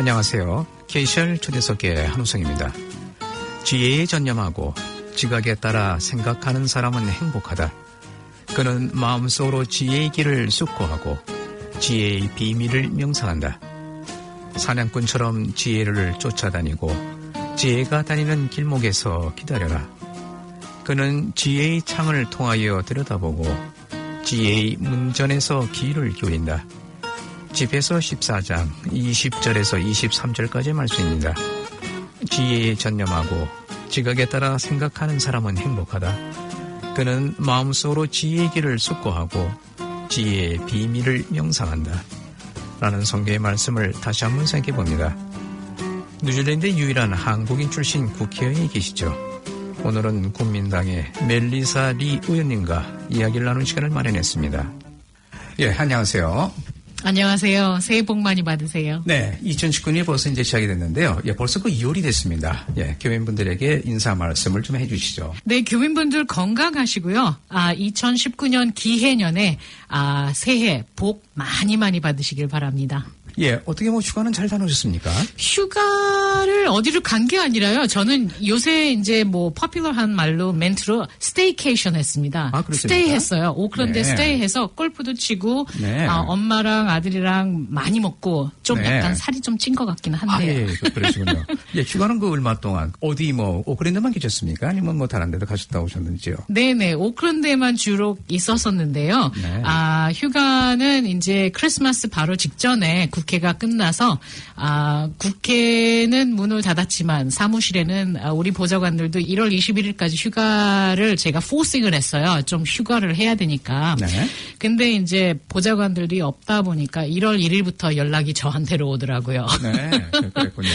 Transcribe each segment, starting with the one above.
안녕하세요. KCR 초대석의 한우성입니다. 지혜에 전념하고 지각에 따라 생각하는 사람은 행복하다. 그는 마음속으로 지혜의 길을 숙고하고 지혜의 비밀을 명상한다. 사냥꾼처럼 지혜를 쫓아다니고 지혜가 다니는 길목에서 기다려라. 그는 지혜의 창을 통하여 들여다보고 지혜의 문전에서 귀를 기울인다. 집에서 14장 20절에서 23절까지의 말씀입니다. 지혜에 전념하고 지각에 따라 생각하는 사람은 행복하다. 그는 마음속으로 지혜의 길을 숙고하고 지혜의 비밀을 명상한다. 라는 성경의 말씀을 다시 한번 생각해 봅니다. 뉴질랜드 유일한 한국인 출신 국회의원이 계시죠. 오늘은 국민당의 멜리사 리 의원님과 이야기를 나눈 시간을 마련했습니다. 예, 안녕하세요. 안녕하세요. 새해 복 많이 받으세요. 네, 2019년이 벌써 이제 시작이 됐는데요. 예, 벌써 2월이 됐습니다. 예, 교민분들에게 인사 말씀을 좀 해주시죠. 네, 교민분들 건강하시고요. 2019년 기해년에 새해 복 많이 받으시길 바랍니다. 예, 어떻게 휴가는 잘 다녀오셨습니까? 휴가를 어디로 간 게 아니라요. 저는 요새 이제 퍼퓰러한 말로 멘트로 스테이케이션 했습니다. 스테이 했어요. 오클랜드에 스테이해서 골프도 치고 엄마랑 아들이랑 많이 먹고 좀 약간 살이 좀 찐 것 같긴 한데요. 예, 그러시군요. 예, 휴가는 얼마 동안 어디 오클랜드만 계셨습니까? 아니면 다른 데도 가셨다 오셨는지요? 네네, 오클랜드에만 주로 있었었는데요. 네. 휴가는 이제 크리스마스 바로 직전에 국회가 끝나서 국회는 문을 닫았지만 사무실에는 우리 보좌관들도 1월 21일까지 휴가를 제가 포싱을 했어요. 좀 휴가를 해야 되니까. 네. 근데 이제 보좌관들이 없다 보니까 1월 1일부터 연락이 저한테로 오더라고요. 네, 그랬군요.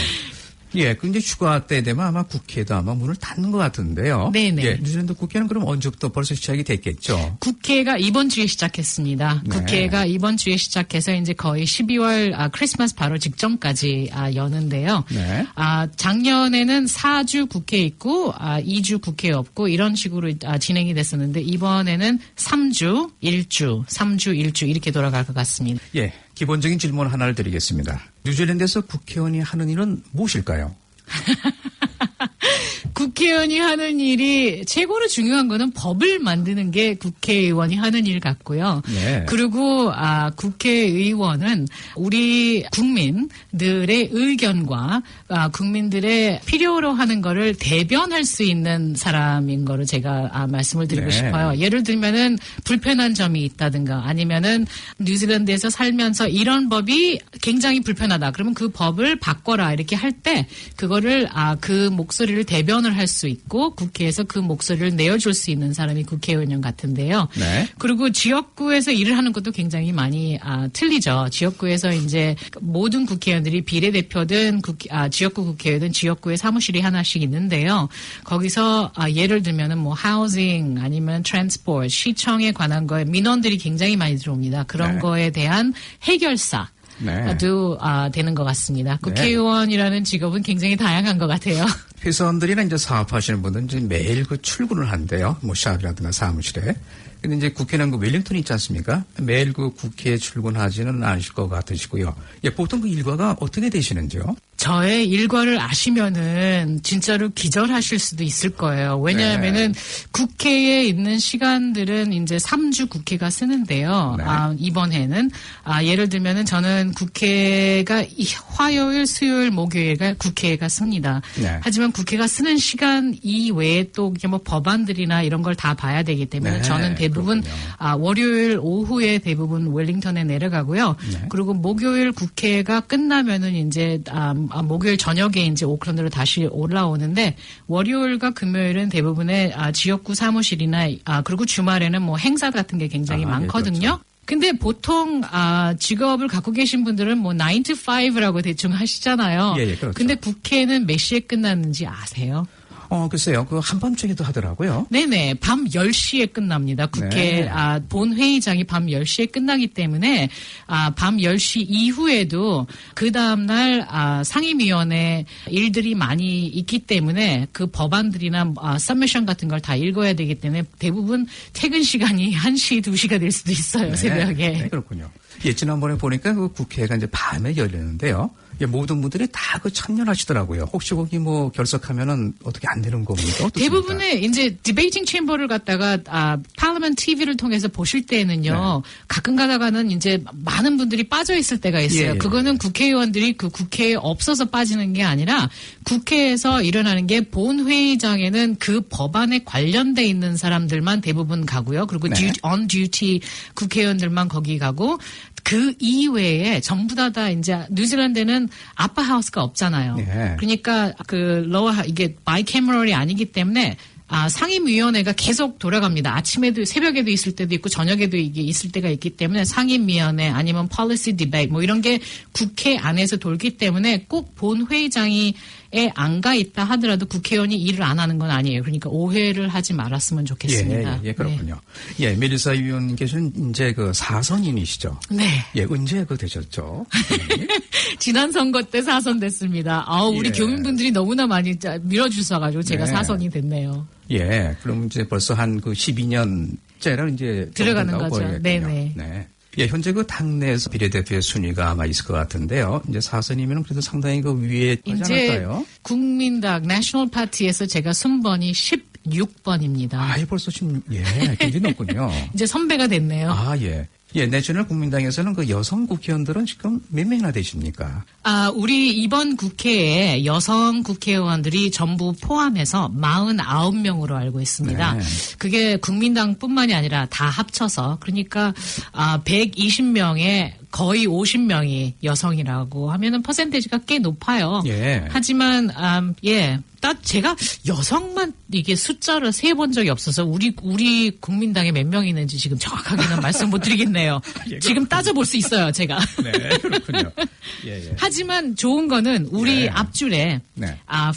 예, 근데 휴가 때 되면 아마 국회도 아마 문을 닫는 것 같은데요. 네네. 예, 뉴질랜드 국회는 그럼 언제부터 벌써 시작이 됐겠죠? 국회가 이번 주에 시작했습니다. 네. 국회가 이번 주에 시작해서 이제 거의 12월 크리스마스 바로 직전까지 여는데요. 네. 작년에는 4주 국회 있고 2주 국회 없고 이런 식으로 진행이 됐었는데 이번에는 3주 1주 이렇게 돌아갈 것 같습니다. 예. 기본적인 질문 하나를 드리겠습니다. 뉴질랜드에서 국회의원이 하는 일은 무엇일까요? 국회의원이 하는 일이 최고로 중요한 거는 법을 만드는 게 국회의원이 하는 일 같고요. 네. 그리고 국회의원은 우리 국민들의 의견과 국민들의 필요로 하는 거를 대변할 수 있는 사람인 거로 제가 말씀을 드리고 싶어요. 예를 들면은 불편한 점이 있다든가 아니면은 뉴질랜드에서 살면서 이런 법이 굉장히 불편하다. 그러면 그 법을 바꿔라 이렇게 할 때 그거를 그 목소리를 대변을 할 수 있고 국회에서 그 목소리를 내어줄 수 있는 사람이 국회의원 같은데요. 네. 그리고 지역구에서 일을 하는 것도 굉장히 많이 틀리죠. 지역구에서 이제 모든 국회의원들이 비례대표든 지역구 국회의원든 지역구에 사무실이 하나씩 있는데요. 거기서 예를 들면은 하우징 아니면 트랜스포트 시청에 관한 거에 민원들이 굉장히 많이 들어옵니다. 그런 거에 대한 해결사. 도 되는 것 같습니다. 국회의원이라는 직업은 굉장히 다양한 것 같아요. 회사원들이나 이제 사업하시는 분들은 이제 매일 출근을 한대요. 샵이라든가 사무실에. 근데 이제 국회는 웰링턴이 있지 않습니까? 매일 국회에 출근하지는 않으실 것 같으시고요. 예, 보통 그 일과가 어떻게 되시는지요? 저의 일과를 아시면은 진짜로 기절하실 수도 있을 거예요. 왜냐하면은 국회에 있는 시간들은 이제 3주 국회가 쓰는데요. 이번에는 예를 들면은 저는 국회가 화요일, 수요일, 목요일가 국회가 씁니다. 하지만 국회가 쓰는 시간 이외에 또 법안들이나 이런 걸 다 봐야 되기 때문에 저는 대부분 월요일 오후에 대부분 웰링턴에 내려가고요. 그리고 목요일 국회가 끝나면은 이제 목요일 저녁에 이제 오클랜드로 다시 올라오는데 월요일과 금요일은 대부분의 지역구 사무실이나 그리고 주말에는 행사 같은 게 굉장히 많거든요. 예, 그렇죠. 근데 보통 직업을 갖고 계신 분들은 9 to 5라고 대충 하시잖아요. 예, 그렇죠. 근데 국회는 몇 시에 끝났는지 아세요? 글쎄요. 한밤중에도 하더라고요. 네네. 밤 10시에 끝납니다. 국회, 본회의장이 밤 10시에 끝나기 때문에, 밤 10시 이후에도 그 다음날, 상임위원회 일들이 많이 있기 때문에 그 법안들이나, 서미션 같은 걸 다 읽어야 되기 때문에 대부분 퇴근 시간이 1시, 2시가 될 수도 있어요. 새벽에. 네, 그렇군요. 예, 지난번에 보니까 그 국회가 이제 밤에 열렸는데요. 예, 모든 분들이 다 그 참여하시더라고요. 혹시 거기 뭐 결석하면은 어떻게 안 되는 겁니까? 어떻습니까? 대부분의 이제 디베이팅 챔버를 갖다가 파르먼트 TV를 통해서 보실 때는요. 가끔 가다가는 이제 많은 분들이 빠져 있을 때가 있어요. 그거는 국회의원들이 그 국회에 없어서 빠지는 게 아니라 국회에서 일어나는 게 본회의장에는 그 법안에 관련돼 있는 사람들만 대부분 가고요. 그리고 on duty 국회의원들만 거기 가고 그 이외에 전부 다 이제 뉴질랜드는 아빠 하우스가 없잖아요. 그러니까 그 이게 바이캐머럴이 아니기 때문에 상임위원회가 계속 돌아갑니다. 아침에도 새벽에도 있을 때도 있고 저녁에도 이게 있을 때가 있기 때문에 상임위원회 아니면 policy debate 뭐 이런 게 국회 안에서 돌기 때문에 꼭 본회의장에 안 가 있다 하더라도 국회의원이 일을 안 하는 건 아니에요. 그러니까 오해를 하지 말았으면 좋겠습니다. 예, 그렇군요. 네. 예, 멜리사 위원님께서는 이제 그 사선인이시죠? 네. 예, 언제 그 되셨죠? 지난 선거 때 사선됐습니다. 우리 교민분들이 너무나 많이 밀어주셔가지고 제가 사선이 됐네요. 예, 그럼 이제 벌써 한 그 12년째로 이제 들어가는 거죠. 네네. 네. 예, 현재 그 당내에서 비례대표의 순위가 아마 있을 것 같은데요. 이제 사선이면 그래도 상당히 그 위에 있지 않을까요? 국민당 내셔널 파티에서 제가 순번이 16번입니다. 벌써 굉장히 높군요. 이제 선배가 됐네요. 예. 예, 내셔널 국민당에서는 그 여성 국회의원들은 지금 몇 명이나 되십니까? 우리 이번 국회에 여성 국회의원들이 전부 포함해서 49명으로 알고 있습니다. 네. 그게 국민당뿐만이 아니라 다 합쳐서 그러니까 120명에 거의 50명이 여성이라고 하면은 퍼센테이지가 꽤 높아요. 예. 하지만 제가 여성만 이게 숫자를 세본 적이 없어서 우리 국민당에 몇 명 있는지 지금 정확하게는 말씀 못 드리겠네요. 지금 따져볼 수 있어요, 제가. 네, 그렇군요. 예. 하지만 좋은 거는 우리 앞줄에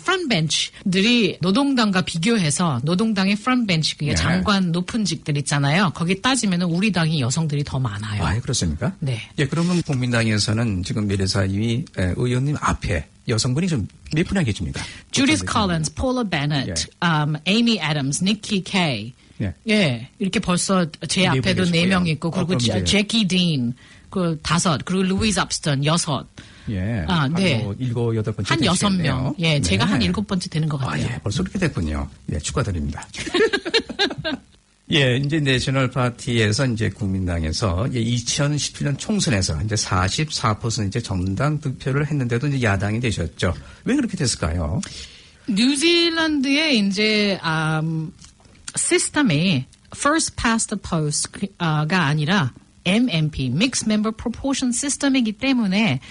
프런트벤치들이 노동당과 비교해서 노동당의 프런트벤치 그게 장관 높은 직들 있잖아요. 거기 따지면은 우리 당이 여성들이 더 많아요. 그렇습니까? 네. 예, 그러면 국민당에서는 지금 미래사위 의원님 앞에 여성분이 좀 몇 분이나 계십니까? 주디스 콜린스, 폴라 베넷, 에이미 애덤스, 니키 케이. 예, 이렇게 벌써 제 앞에도 4명 있고, 그리고 제키 딘, 그 5, 그리고 루이즈 압스턴 6. 예. 네. 한 7, 8번째. 한 6명. 예, 제가 한 7번째 되는 것 같아요. 벌써 그렇게 됐군요. 예, 축하드립니다. 예, 이제 내셔널 파티에서 이제 국민당에서 2017년 총선에서 이제 44% 이제 정당 득표를 했는데도 이제 야당이 되셨죠. 왜 그렇게 됐을까요? 뉴질랜드의 이제 시스템이 first past the post가 아니라 MMP, Mixed Member Proportion 시스템이기 때문에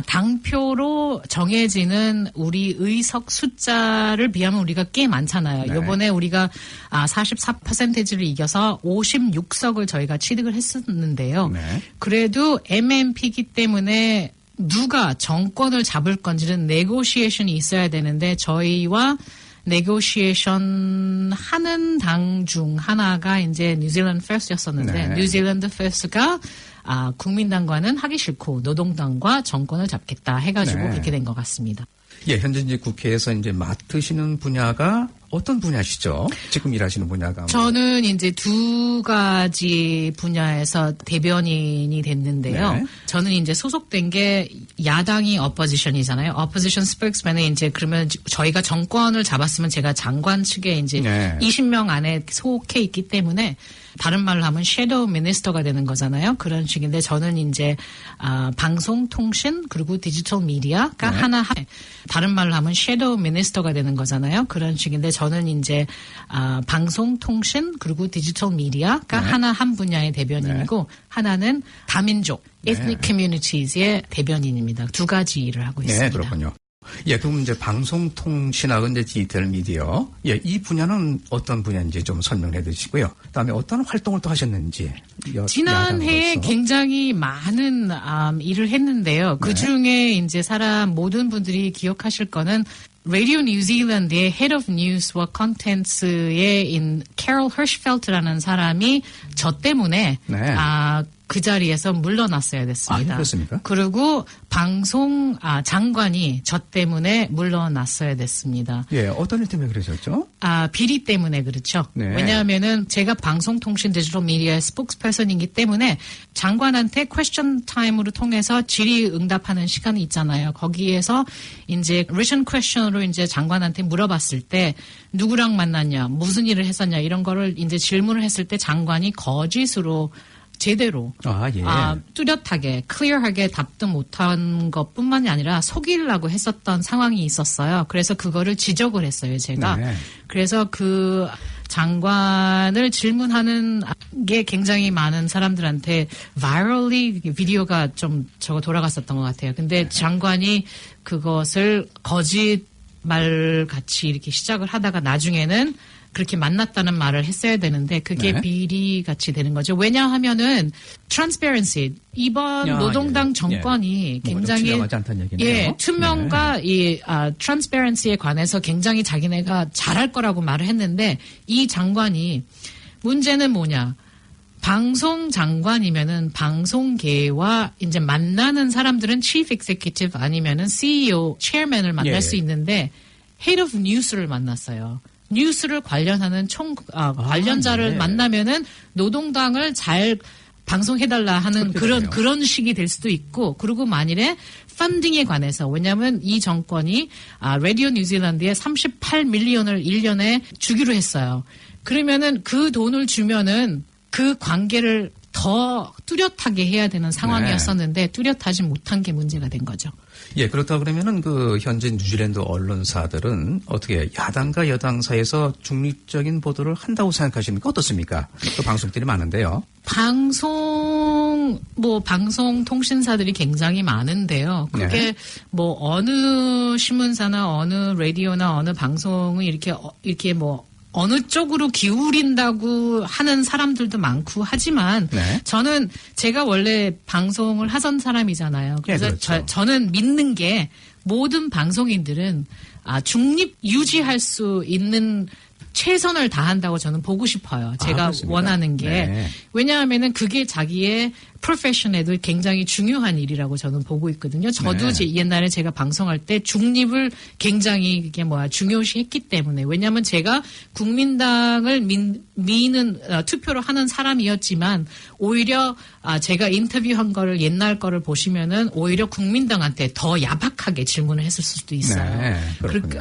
당표로 정해지는 우리 의석 숫자를 비하면 우리가 꽤 많잖아요. 이번에 우리가 44%를 이겨서 56석을 저희가 취득을 했었는데요. 그래도 MMP이기 때문에 누가 정권을 잡을 건지는 네고시에이션이 있어야 되는데 저희와 네고시에이션 하는 당 중 하나가 이제 뉴질랜드 퍼스트였었는데 뉴질랜드 퍼스트가 국민당과는 하기 싫고 노동당과 정권을 잡겠다 해가지고 그렇게 된 것 같습니다. 예, 현재 이제 국회에서 이제 맡으시는 분야가 어떤 분야시죠? 지금 일하시는 분야가? 저는 이제 2가지 분야에서 대변인이 됐는데요. 저는 이제 소속된 게 야당이 opposition이잖아요. opposition spokesman에 이제 그러면 저희가 정권을 잡았으면 제가 장관 측에 이제 20명 안에 속해 있기 때문에 다른 말로 하면 섀도우 미니스터가 되는 거잖아요. 그런 식인데 저는 이제 방송, 통신 그리고 디지털 미디어가 하나 다른 말로 하면 섀도우 미니스터가 되는 거잖아요. 그런 식인데 저는 이제 방송, 통신 그리고 디지털 미디어가 하나 한 분야의 대변인이고 하나는 다민족 ethnic communities의 대변인입니다. 2가지 일을 하고 있습니다. 네, 그렇군요. 예, 그럼 이제 방송통신하고 이제 디지털 미디어, 이 분야는 어떤 분야인지 좀 설명해 주시고요. 그다음에 어떤 활동을 또 하셨는지. 지난해에 굉장히 많은 일을 했는데요. 그 중에 이제 모든 분들이 기억하실 거는 라디오 뉴질랜드의 Head of News와 Contents의 캐롤 허시펠트라는 사람이 저 때문에 그 자리에서 물러났어야 됐습니다. 그렇습니까? 그리고 방송 장관이 저 때문에 물러났어야 됐습니다. 예, 어떤 일 때문에 그러셨죠? 비리 때문에 그렇죠. 네. 왜냐하면은 제가 방송통신 디지털 미디어의 스포크스퍼슨이기 때문에 장관한테 퀘스천 타임으로 통해서 질의응답하는 시간이 있잖아요. 거기에서 이제 리슨 퀘스천으로 이제 장관한테 물어봤을 때 누구랑 만났냐, 무슨 일을 했었냐 이런 거를 이제 질문을 했을 때 장관이 거짓으로 제대로 뚜렷하게 클리어하게 답도 못한 것뿐만이 아니라 속이려고 했었던 상황이 있었어요. 그래서 그거를 지적을 했어요, 제가. 네. 그래서 그 장관을 질문하는 게 굉장히 많은 사람들한테 바이럴리 비디오가 좀 돌아갔었던 것 같아요. 근데 장관이 그것을 거짓말 같이 이렇게 시작을 하다가 나중에는 그렇게 만났다는 말을 했어야 되는데 그게 비리 같이 되는 거죠. 왜냐하면은 트랜스페런시 이번 노동당 정권이 굉장히 투명과 이 트랜스페런시에 관해서 굉장히 자기네가 잘할 거라고 말을 했는데 이 장관이 문제는 뭐냐? 방송 장관이면은 방송계와 이제 만나는 사람들은 chief executive 아니면은 CEO, chairman을 만날 수 있는데 head of news를 만났어요. 뉴스를 관련하는 관련자를 만나면은 노동당을 잘 방송해달라 하는 그런 식이 될 수도 있고, 그리고 만일에 펀딩에 관해서, 왜냐하면 이 정권이 라디오 뉴질랜드에 38밀리언을 1년에 주기로 했어요. 그러면은 그 돈을 주면은 그 관계를 더 뚜렷하게 해야 되는 상황이었었는데 뚜렷하지 못한 게 문제가 된 거죠. 예, 그렇다 그러면은 그 현재 뉴질랜드 언론사들은 어떻게 야당과 여당 사이에서 중립적인 보도를 한다고 생각하십니까? 어떻습니까? 또 방송들이 많은데요. 방송통신사들이 굉장히 많은데요. 그게 뭐 어느 신문사나 어느 라디오나 어느 방송은 이렇게 어느 쪽으로 기울인다고 하는 사람들도 많고 하지만 저는 제가 원래 방송을 하던 사람이잖아요. 그래서 그렇죠. 저는 믿는 게 모든 방송인들은 중립 유지할 수 있는 최선을 다한다고 저는 보고 싶어요. 제가 원하는 게. 왜냐하면은 그게 자기의 프로페셔널에도 굉장히 중요한 일이라고 저는 보고 있거든요. 저도 옛날에 제가 방송할 때 중립을 굉장히 중요시했기 때문에. 왜냐하면 제가 국민당을 미는 투표를 하는 사람이었지만 오히려 제가 인터뷰한 거를 옛날 거를 보시면은 오히려 국민당한테 더 야박하게 질문을 했을 수도 있어요.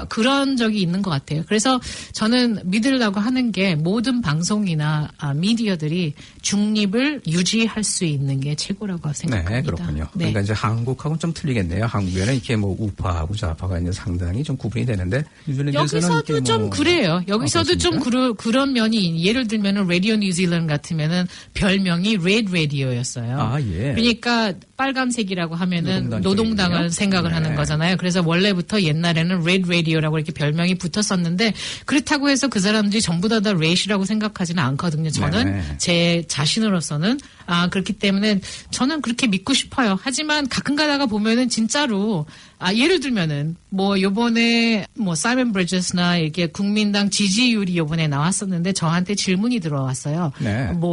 그런 적이 있는 것 같아요. 그래서 저는 믿으려고 하는 게 모든 방송이나 미디어들이 중립을 유지할 수 있는 게 최고라고 생각합니다. 네, 그렇군요. 그러니까 이제 한국하고는 좀 틀리겠네요. 한국에는 이렇게 우파하고 좌파가 이제 상당히 좀 구분이 되는데 여기서도 좀 그래요. 여기서도 좀 그런 면이, 예를 들면은 라디오 뉴질랜드 같으면은 별명이 레드 라디오였어요. 그러니까 빨간색이라고 하면은 노동당을 생각을 하는 거잖아요. 그래서 원래부터 옛날에는 레드 라디오라고 이렇게 별명이 붙었었는데 그렇다고 해서 그 사람들이 전부 다 레이시라고 생각하지는 않거든요. 저는 제 자신으로서는 그렇기 때문에 저는 그렇게 믿고 싶어요. 하지만 가끔 가다가 보면은 진짜로 예를 들면은 요번에 사이먼 브리저스나 이렇게 국민당 지지율이 요번에 나왔었는데 저한테 질문이 들어왔어요.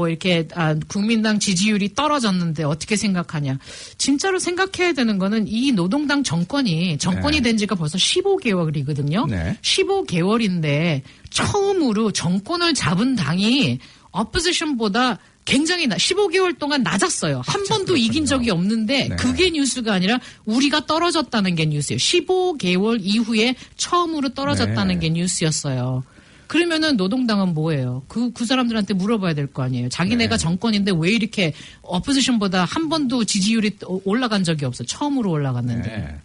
이렇게 국민당 지지율이 떨어졌는데 어떻게 생각하냐. 진짜로 생각해야 되는 거는 이 노동당 정권이 된 지가 벌써 15개월이거든요. 15개월인데 처음으로 정권을 잡은 당이 어포지션보다 굉장히 15개월 동안 낮았어요. 한 번도 이긴 적이 없는데 그게 뉴스가 아니라 우리가 떨어졌다는 게 뉴스예요. 15개월 이후에 처음으로 떨어졌다는 게 뉴스였어요. 그러면은 노동당은 뭐예요? 그 사람들한테 물어봐야 될 거 아니에요. 자기네가 정권인데 왜 이렇게 어포지션보다 한 번도 지지율이 올라간 적이 없어. 처음으로 올라갔는데.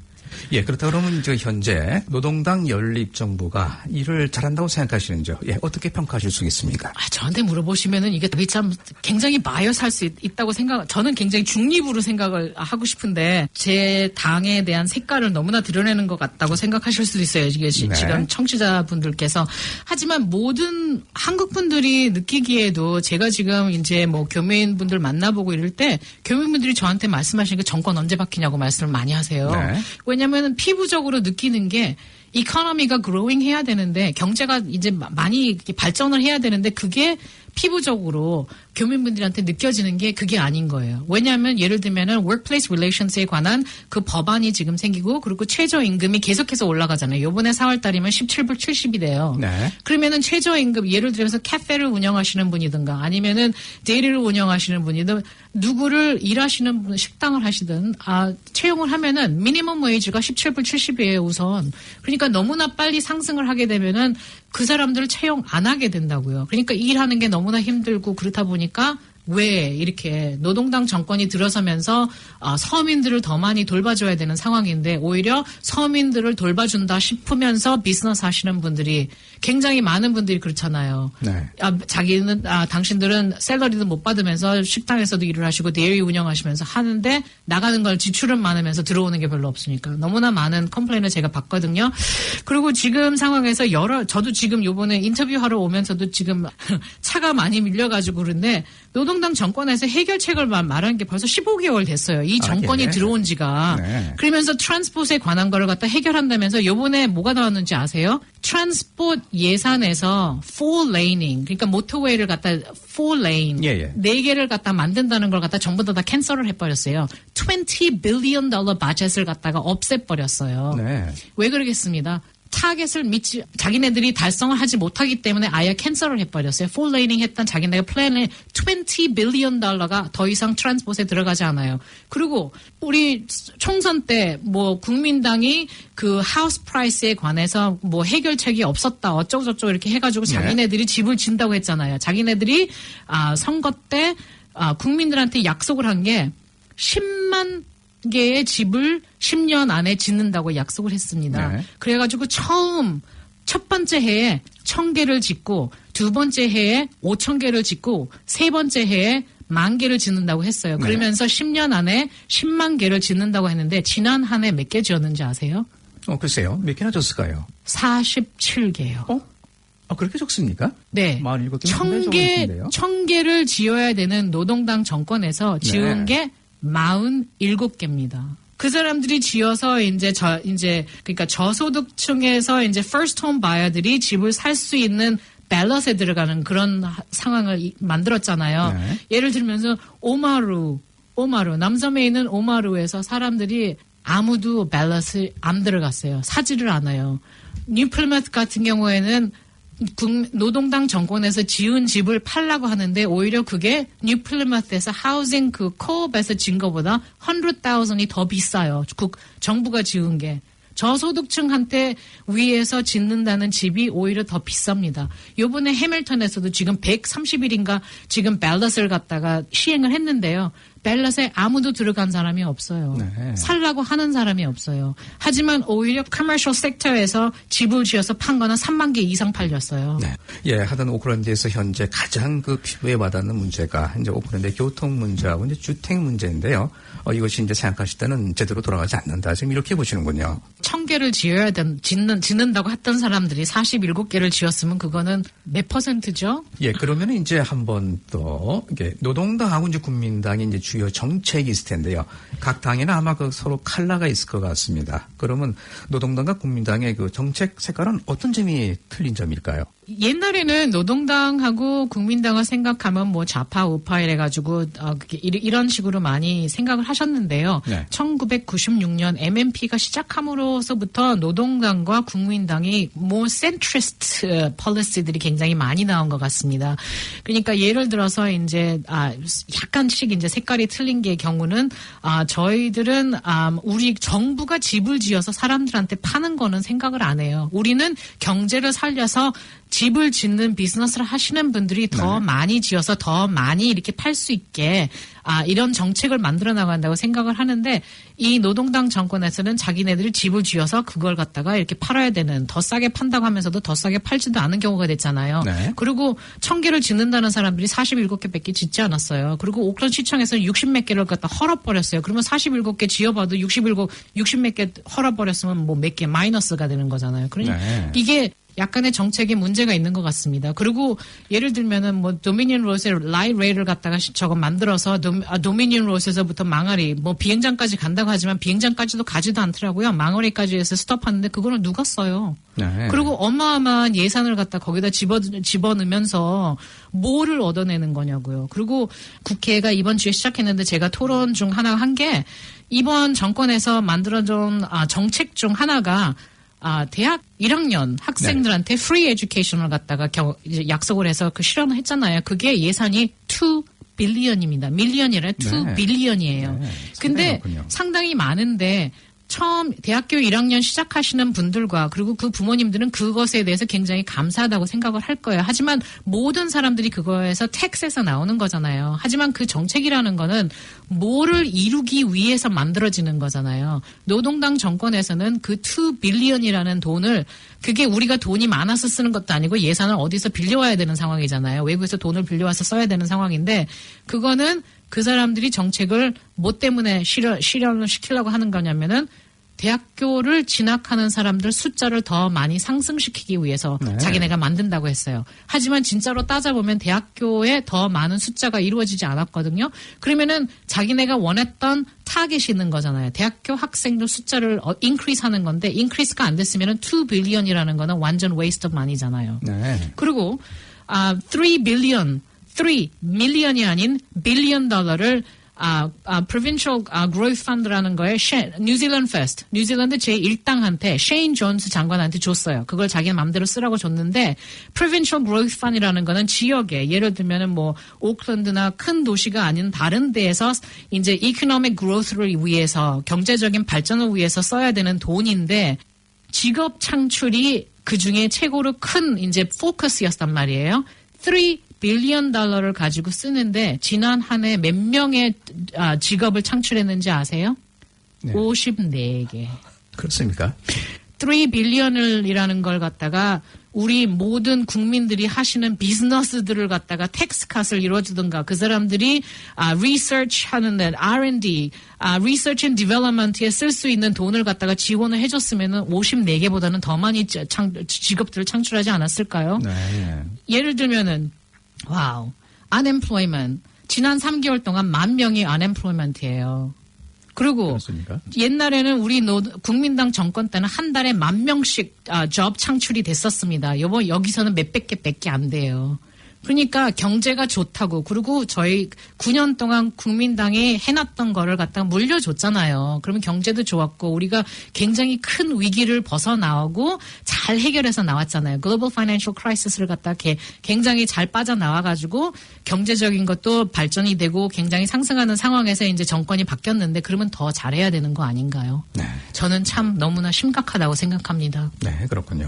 예, 그렇다 그러면 현재 노동당 연립정부가 일을 잘한다고 생각하시는지요? 예, 어떻게 평가하실 수 있습니까? 저한테 물어보시면은 이게 참 굉장히 바이어스할 수 있다고 저는 굉장히 중립으로 생각을 하고 싶은데 제 당에 대한 색깔을 너무나 드러내는 것 같다고 생각하실 수도 있어요. 이게 지금 청취자분들께서. 하지만 모든 한국 분들이 느끼기에도 제가 지금 이제 교민분들 만나보고 이럴 때 교민분들이 저한테 말씀하시는 게 정권 언제 바뀌냐고 말씀을 많이 하세요. 왜냐면은 피부적으로 느끼는 게 이코노미가 그로잉 해야 되는데 경제가 이제 많이 발전을 해야 되는데 그게 피부적으로 교민분들한테 느껴지는 게 그게 아닌 거예요. 왜냐하면 예를 들면은 workplace relations에 관한 그 법안이 지금 생기고 그리고 최저임금이 계속해서 올라가잖아요. 요번에 4월 달이면 17불 70이 돼요. 네. 그러면은 최저임금 예를 들어서 카페를 운영하시는 분이든가 아니면은 데이리를 운영하시는 분이든 누구를 일하시는 분 식당을 하시든 채용을 하면은 미니멈 웨이지가 17불 70이에요 우선. 그러니까 너무나 빨리 상승을 하게 되면은 그 사람들을 채용 안 하게 된다고요. 그러니까 일하는 게 너무나 힘들고 그렇다 보니까 왜 이렇게 노동당 정권이 들어서면서 서민들을 더 많이 돌봐줘야 되는 상황인데 오히려 서민들을 돌봐준다 싶으면서 비즈니스 하시는 분들이 굉장히 많은 분들이 그렇잖아요. 네. 당신들은 샐러리도 못 받으면서 식당에서도 일을 하시고 데이리 운영하시면서 하는데 나가는 걸 지출은 많으면서 들어오는 게 별로 없으니까 너무나 많은 컴플레인을 제가 받거든요. 그리고 지금 상황에서 저도 지금 요번에 인터뷰하러 오면서도 지금 차가 많이 밀려가지고 그런데 노동당 정권에서 해결책을 말한 게 벌써 15개월 됐어요. 이 정권이 들어온 지가. 네. 그러면서 트랜스포트에 관한 거를 갖다 해결한다면서 요번에 뭐가 나왔는지 아세요? 트랜스포트 예산에서 4레이닝 그러니까 모터웨이를 갖다 4레인 예. 4개를 갖다 만든다는 걸 갖다 전부 다 캔슬을 해버렸어요. $20 billion 바젯을 갖다가 없애버렸어요. 네. 왜 그러겠습니다. 타겟을 자기네들이 달성을 하지 못하기 때문에 아예 캔슬을 해버렸어요. 4레이닝 했던 자기네가 플랜을 $20 billion 더 이상 트랜스포트에 들어가지 않아요. 그리고 우리 총선 때 국민당이 그 하우스 프라이스에 관해서 해결책이 없었다 어쩌고저쩌고 이렇게 해가지고 자기네들이 집을 진다고 했잖아요. 자기네들이 선거 때 국민들한테 약속을 한 게 10만 개의 집을 10년 안에 짓는다고 약속을 했습니다. 네. 그래가지고 첫 번째 해에 1,000개를 짓고 두 번째 해에 5,000개를 짓고 세 번째 해에 10,000개를 짓는다고 했어요. 그러면서 10년 안에 10만 개를 짓는다고 했는데 지난 한 해 몇 개 지었는지 아세요? 글쎄요. 몇 개나 졌을까요? 47개요. 그렇게 적습니까? 네. 47개면 1,000개를 지어야 되는 노동당 정권에서 지은 게 47개입니다. 그 사람들이 지어서 그러니까 저소득층에서 first home buyer들이 집을 살 수 있는 밸런스에 들어가는 그런 상황을 만들었잖아요. 네. 예를 들면서 오마루 남섬에 있는 오마루에서 사람들이 아무도 밸런스 안 들어갔어요. 사지를 않아요. 뉴플리머스 같은 경우에는 노동당 정권에서 지은 집을 팔라고 하는데 오히려 그게 뉴플리머스에서 하우징 코업에서 진 거보다 100,000이 더 비싸요. 정부가 지은 게. 저소득층한테 위에서 짓는다는 집이 오히려 더 비쌉니다. 요번에 해밀턴에서도 지금 130일인가 지금 밸런스를 갖다가 시행을 했는데요. 밸런스에 아무도 들어간 사람이 없어요. 네. 살라고 하는 사람이 없어요. 하지만 오히려 커머셜 섹터에서 집을 지어서 판 거는 3만 개 이상 팔렸어요. 네. 하여튼 오클랜드에서 현재 가장 피부에 와닿는 문제가 이제 오클랜드의 교통 문제하고 이제 주택 문제인데요. 이것이 이제 생각하실 때는 제대로 돌아가지 않는다. 지금 이렇게 보시는군요. 1,000개를 짓는다고 했던 사람들이 47개를 지었으면 그거는 몇 %죠? 예, 그러면 이제 한 번 또 노동당하고 이제 국민당이 이제 주요 정책이 있을 텐데요. 각 당에는 아마 서로 컬러가 있을 것 같습니다. 그러면 노동당과 국민당의 정책 색깔은 어떤 점이 틀린 점일까요? 옛날에는 노동당하고 국민당을 생각하면 좌파 우파 이래가지고 이런 식으로 많이 생각을 하셨는데요. 네. 1996년 MMP가 시작함으로서부터 노동당과 국민당이 센트리스트 폴리시들이 굉장히 많이 나온 것 같습니다. 그러니까 예를 들어서 이제 약간씩 이제 색깔이 틀린 게 경우는 저희들은 우리 정부가 집을 지어서 사람들한테 파는 거는 생각을 안 해요. 우리는 경제를 살려서 집을 짓는 비즈니스를 하시는 분들이 더 많이 지어서 더 많이 이렇게 팔 수 있게 이런 정책을 만들어 나간다고 생각을 하는데 이 노동당 정권에서는 자기네들이 집을 지어서 그걸 갖다가 이렇게 팔아야 되는 더 싸게 판다고 하면서도 더 싸게 팔지도 않은 경우가 됐잖아요. 네. 그리고 1,000개를 짓는다는 사람들이 47개밖에 짓지 않았어요. 그리고 오클랜드 시청에서는 60몇 개를 갖다 헐어버렸어요. 그러면 47개 지어봐도 60몇 개 헐어버렸으면 몇 개 마이너스가 되는 거잖아요. 그러니까 이게 약간의 정책에 문제가 있는 것 같습니다. 그리고 예를 들면은 뭐 도미니언 로스의 라이트 레일을 갖다가 저거 만들어서 도미니언 로스에서부터 망아리 뭐 비행장까지 간다고 하지만 비행장까지도 가지도 않더라고요. 망아리까지 해서 스톱하는데 그거는 누가 써요? 네. 그리고 어마어마한 예산을 갖다 거기다 집어넣으면서 뭐를 얻어내는 거냐고요. 그리고 국회가 이번 주에 시작했는데 제가 토론 중 하나 한 게 이번 정권에서 만들어준 정책 중 하나가 대학 1학년 학생들한테 네. 프리 에듀케이션을 갖다가 이제 약속을 해서 그 실현을 했잖아요. 그게 예산이 2 빌리언입니다. 밀리언이라 2 네. 빌리언이에요. 네. 근데 그렇군요. 상당히 많은데 처음 대학교 1학년 시작하시는 분들과 그리고 그 부모님들은 그것에 대해서 굉장히 감사하다고 생각을 할 거예요. 하지만 모든 사람들이 그거에서 텍스에서 나오는 거잖아요. 하지만 그 정책이라는 거는 뭐를 이루기 위해서 만들어지는 거잖아요. 노동당 정권에서는 그 2 빌리언이라는 돈을 그게 우리가 돈이 많아서 쓰는 것도 아니고 예산을 어디서 빌려와야 되는 상황이잖아요. 외국에서 돈을 빌려와서 써야 되는 상황인데 그거는 그 사람들이 정책을 뭐 때문에 실현을 시키려고 하는 거냐면은 대학교를 진학하는 사람들 숫자를 더 많이 상승시키기 위해서 네. 자기네가 만든다고 했어요. 하지만 진짜로 따져보면 대학교에 더 많은 숫자가 이루어지지 않았거든요. 그러면은 자기네가 원했던 타겟이 있는 거잖아요. 대학교 학생들 숫자를 인크리스 하는 건데 인크리스가 안 됐으면은 2 빌리언이라는 거는 완전 웨이스트 오브 마니잖아요. 네. 그리고 3 밀리언이 아닌 빌리언 달러를 Provincial Growth Fund라는 거에 뉴질랜드 First, 뉴질랜드 제1당한테 셰인 존스 장관한테 줬어요. 그걸 자기 마음대로 쓰라고 줬는데 Provincial Growth Fund이라는 거는 지역에 예를 들면은 뭐 오클랜드나 큰 도시가 아닌 다른 데에서 이제 Economic Growth를 위해서 경제적인 발전을 위해서 써야 되는 돈인데 직업 창출이 그 중에 최고로 큰 이제 포커스였단 말이에요. 3 빌리언 달러를 가지고 쓰는데 지난 한 해 몇 명의 직업을 창출했는지 아세요? 네. 54개. 그렇습니까? 3 빌리언이라는 걸 갖다가 우리 모든 국민들이 하시는 비즈니스들을 갖다가 텍스컷을 이루어주든가 그 사람들이 리서치 하는 데 R&D, 리서치 앤 디벨롭먼트에 쓸 수 있는 돈을 갖다가 지원을 해줬으면 54개보다는 더 많이 직업들을 창출하지 않았을까요? 네. 예를 들면은 와우, unemployment. 지난 3개월 동안 10,000명이 unemployment이에요. 그리고 그렇습니까? 옛날에는 우리 국민당 정권 때는 한 달에 10,000명씩 job 창출이 됐었습니다. 여기서는 몇백 개밖에 안 돼요. 그러니까 경제가 좋다고 그리고 저희 9년 동안 국민당이 해놨던 거를 갖다가 물려줬잖아요. 그러면 경제도 좋았고 우리가 굉장히 큰 위기를 벗어나오고 잘 해결해서 나왔잖아요. 글로벌 파이낸셜 크라이시스를 갖다가 굉장히 잘 빠져나와가지고 경제적인 것도 발전이 되고 굉장히 상승하는 상황에서 이제 정권이 바뀌었는데 그러면 더 잘해야 되는 거 아닌가요? 네. 저는 참 너무나 심각하다고 생각합니다. 네, 그렇군요.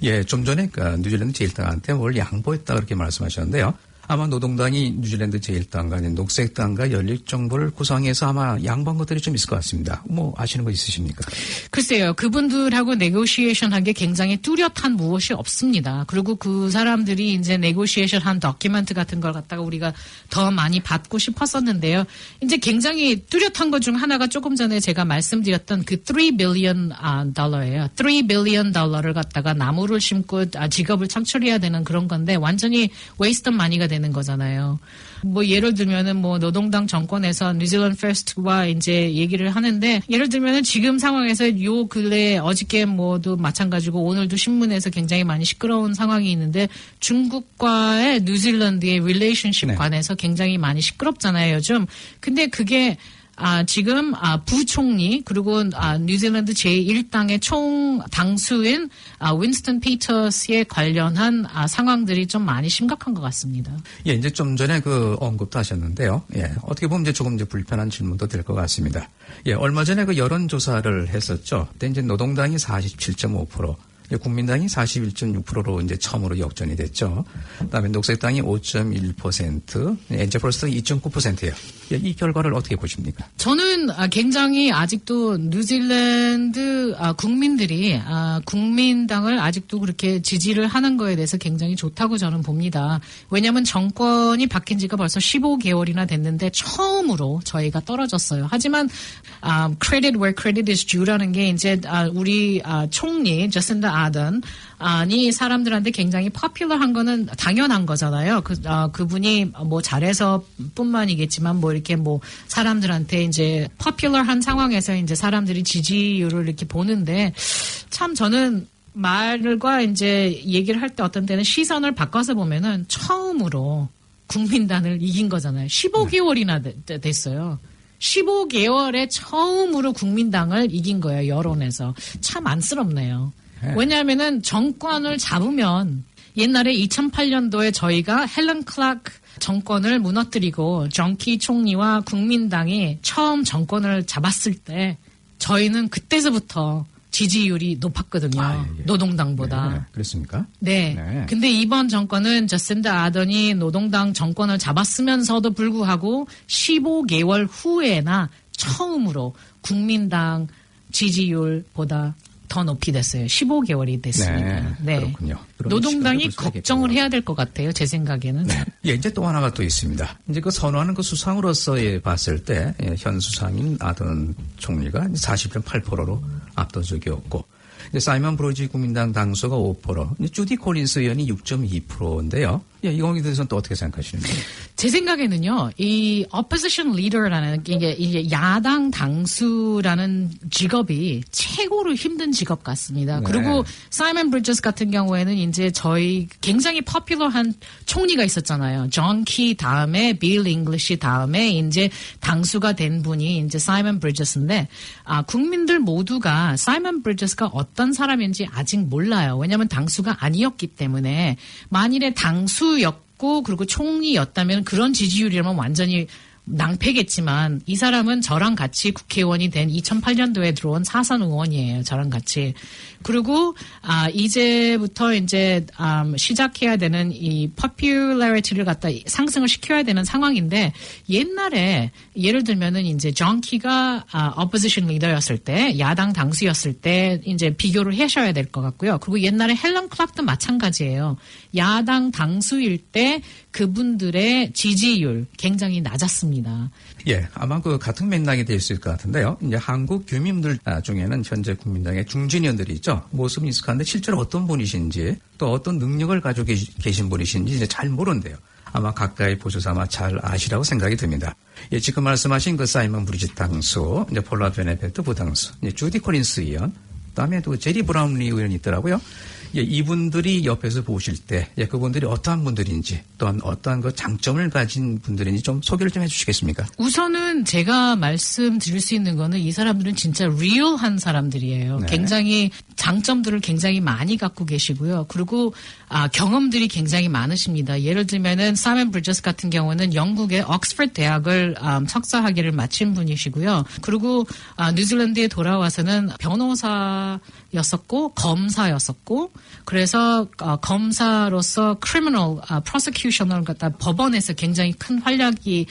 예, 좀 전에 뉴질랜드 제1당한테 뭘 양보했다 그렇게 말씀하셨는데요. 아마 노동당이 뉴질랜드 제1당과 녹색당과 연립정부를 구성해서 아마 양보한 것들이 좀 있을 것 같습니다. 뭐 아시는 거 있으십니까? 글쎄요. 그분들하고 네고시에이션한 게 굉장히 뚜렷한 무엇이 없습니다. 그리고 그 사람들이 이제 네고시에이션한 도큐멘트 같은 걸 갖다가 우리가 더 많이 받고 싶었었는데요. 이제 굉장히 뚜렷한 것 중 하나가 조금 전에 제가 말씀드렸던 그 3 빌리언 달러예요. 3 빌리언 달러를 갖다가 나무를 심고 직업을 창출해야 되는 그런 건데 완전히 웨이스트 마니가 되는 거잖아요. 뭐 예를 들면은 뭐 노동당 정권에서 뉴질랜드 퍼스트와 이제 얘기를 하는데 예를 들면은 지금 상황에서 요 근래 어저께 뭐도 마찬가지고 오늘도 신문에서 굉장히 많이 시끄러운 상황이 있는데 중국과의 뉴질랜드의 릴레이션십 네. 관해서 굉장히 많이 시끄럽잖아요, 요즘. 근데 그게 지금 부총리 그리고 뉴질랜드 제1당의 총 당수인 윈스턴 피터스에 관련한 상황들이 좀 많이 심각한 것 같습니다. 예, 이제 좀 전에 그 언급도 하셨는데요. 예, 어떻게 보면 이제 조금 이제 불편한 질문도 될 것 같습니다. 예, 얼마 전에 그 여론조사를 했었죠. 그때 이제 노동당이 47.5%. 국민당이 41.6%로 이제 처음으로 역전이 됐죠. 그다음에 녹색당이 5.1%, 엔젤퍼스트가 2.9%예요. 이 결과를 어떻게 보십니까? 저는 굉장히 아직도 뉴질랜드 국민들이 국민당을 아직도 그렇게 지지를 하는 거에 대해서 굉장히 좋다고 저는 봅니다. 왜냐하면 정권이 바뀐 지가 벌써 15개월이나 됐는데 처음으로 저희가 떨어졌어요. 하지만 credit where credit is due라는 게 이제 우리 총리 저신다 아던이 사람들한테 굉장히 퍼퓰러한 거는 당연한 거잖아요. 그분이 뭐 잘해서 뿐만이겠지만 뭐 이렇게 뭐 사람들한테 이제 퍼퓰러한 상황에서 이제 사람들이 지지율을 이렇게 보는데 참 저는 말과 이제 얘기를 할 때 어떤 때는 시선을 바꿔서 보면은 처음으로 국민당을 이긴 거잖아요. 15개월이나 됐어요. 15개월에 처음으로 국민당을 이긴 거예요. 여론에서. 참 안쓰럽네요. 왜냐하면은 정권을 잡으면 옛날에 2008년도에 저희가 헬런 클라크 정권을 무너뜨리고 정키 총리와 국민당이 처음 정권을 잡았을 때 저희는 그때서부터 지지율이 높았거든요. 예. 노동당보다. 네, 그렇습니까? 네. 네. 근데 이번 정권은 저신다 아던이 노동당 정권을 잡았으면서도 불구하고 15개월 후에나 처음으로 국민당 지지율보다 더 높이 됐어요. 15개월이 됐습니다. 네. 그렇군요. 노동당이 걱정을 해야 될 것 같아요. 제 생각에는. 네. 예, 이제 또 하나가 또 있습니다. 이제 그 선호하는 그 수상으로서 봤을 때 현 수상인 아던 총리가 40.8%로 압도적이었고 사이먼 브로지 국민당 당수가 5%, 주디 콜린스 의원이 6.2%인데요. 예, 이거에 대해서는 또 어떻게 생각하시는지? 제 생각에는요, 이 opposition leader라는 이게 야당 당수라는 직업이 최고로 힘든 직업 같습니다. 네. 그리고 사이먼 브리저스 같은 경우에는 이제 저희 굉장히 퍼퓰러한 총리가 있었잖아요. 존 키 다음에 빌 잉글리시 다음에 이제 당수가 된 분이 이제 사이먼 브리저스인데, 국민들 모두가 사이먼 브리저스가 어떤 사람인지 아직 몰라요. 왜냐하면 당수가 아니었기 때문에 만일에 당수였고 그리고 총리였다면 그런 지지율이라면 완전히 낭패겠지만 이 사람은 저랑 같이 국회의원이 된 2008년도에 들어온 사선 의원이에요. 저랑 같이. 그리고 이제부터 이제 시작해야 되는 이 popularity를 갖다 상승을 시켜야 되는 상황인데 옛날에 예를 들면은 이제 존 키가 opposition leader였을 때 야당 당수였을 때 이제 비교를 하셔야 될 것 같고요. 그리고 옛날에 헬런 클락도 마찬가지예요. 야당 당수일 때 그분들의 지지율 굉장히 낮았습니다. 예, 아마 그 같은 맥락이 될 수 있을 것 같은데요. 이제 한국 교민들 중에는 현재 국민당의 중진위원들이 있죠. 모습은 익숙한데 실제로 어떤 분이신지 또 어떤 능력을 가지고 계신 분이신지 이제 잘 모른대요. 아마 가까이 보셔서 아마 잘 아시라고 생각이 듭니다. 예, 지금 말씀하신 그 사이먼 브리지 당수, 이제 폴라 베네페트 부당수, 이제 주디 콜린스 의원, 그다음에 또 제리 브라운리 의원이 있더라고요. 예, 이분들이 옆에서 보실 때, 예, 그분들이 어떠한 분들인지, 또한 어떠한 그 장점을 가진 분들인지 좀 소개를 좀 해주시겠습니까? 우선은 제가 말씀드릴 수 있는 거는 이 사람들은 진짜 리얼한 사람들이에요. 네. 굉장히 장점들을 굉장히 많이 갖고 계시고요. 그리고 경험들이 굉장히 많으십니다. 예를 들면은 사이먼 브리저스 같은 경우는 영국의 옥스퍼드 대학을 석사학위를 마친 분이시고요. 그리고 뉴질랜드에 돌아와서는 변호사였었고 검사였었고 그래서 검사로서 criminal prosecution을 갖다 법원에서 굉장히 큰 활약이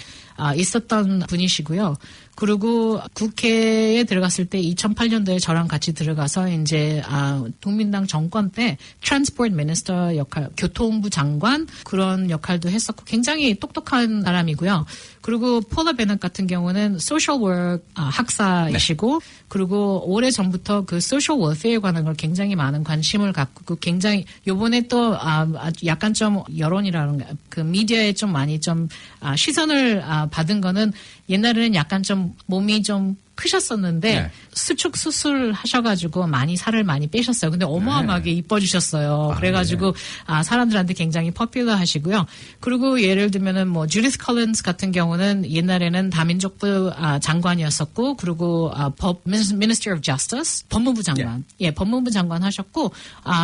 있었던 분이시고요. 그리고 국회에 들어갔을 때 2008년도에 저랑 같이 들어가서 이제 국민당 정권 때 트랜스포트 미니스터 역할, 교통부 장관 그런 역할도 했었고 굉장히 똑똑한 사람이고요. 그리고 폴라 베넷 같은 경우는 소셜 워크 학사이시고 네. 그리고 오래전부터 그 소셜 웰페어에 관한 걸 굉장히 많은 관심을 갖고 굉장히 요번에 또 약간 좀 여론이라는 그 미디어에 좀 많이 좀 시선을 받은 거는 옛날에는 약간 좀 몸이 좀 크셨었는데 네. 수축 수술 하셔가지고 많이 살을 많이 빼셨어요. 근데 어마어마하게 네. 이뻐지셨어요. 그래가지고 네. 사람들한테 굉장히 퍼퓰러하시고요. 그리고 예를 들면은 뭐 주디스 컬린스 같은 경우는 옛날에는 다민족부 장관이었었고 그리고 Minister of Justice 법무부 장관, 예, 법무부 장관 하셨고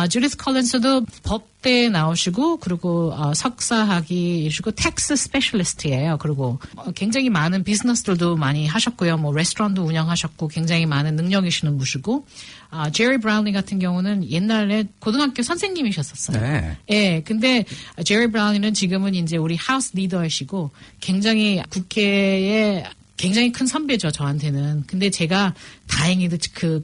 주디스 컬린스도 법대에 나오시고 그리고 석사학위이시고 텍스 스페셜리스트예요. 그리고 굉장히 많은 비즈니스들도 많이 하셨고요. 뭐 레스토랑도 운영하셨고 굉장히 많은 능력이시는 분이시고 제리 브라운리 같은 경우는 옛날에 고등학교 선생님이셨었어요. 네. 예, 근데 제리 브라운리는 지금은 이제 우리 하우스 리더이시고 굉장히 국회에 굉장히 큰 선배죠, 저한테는. 근데 제가 다행히도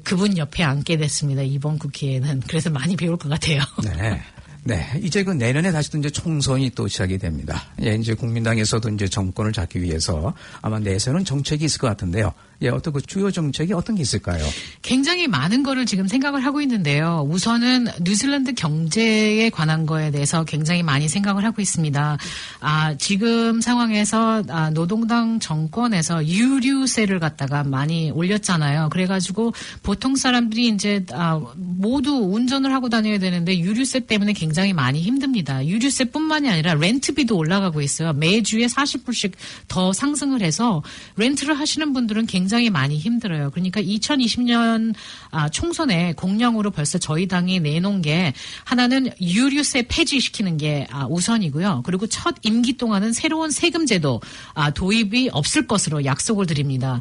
그분 옆에 앉게 됐습니다, 이번 국회에는. 그래서 많이 배울 것 같아요. 네. 네, 이제 그 내년에 다시 또 이제 총선이 또 시작이 됩니다. 예, 이제 국민당에서도 이제 정권을 잡기 위해서 아마 내세우는 정책이 있을 것 같은데요. 예, 어떤 그 주요 정책이 어떤 게 있을까요? 굉장히 많은 거를 지금 생각을 하고 있는데요. 우선은 뉴질랜드 경제에 관한 거에 대해서 굉장히 많이 생각을 하고 있습니다. 지금 상황에서 노동당 정권에서 유류세를 갖다가 많이 올렸잖아요. 그래가지고 보통 사람들이 이제 모두 운전을 하고 다녀야 되는데 유류세 때문에 굉장히 많이 힘듭니다. 유류세뿐만이 아니라 렌트비도 올라가고 있어요. 매주에 40불씩 더 상승을 해서 렌트를 하시는 분들은 굉장히 많이 힘들어요. 그러니까 2020년 총선에 공약으로 벌써 저희 당이 내놓은 게 하나는 유류세 폐지시키는 게 우선이고요. 그리고 첫 임기 동안은 새로운 세금 제도 도입이 없을 것으로 약속을 드립니다.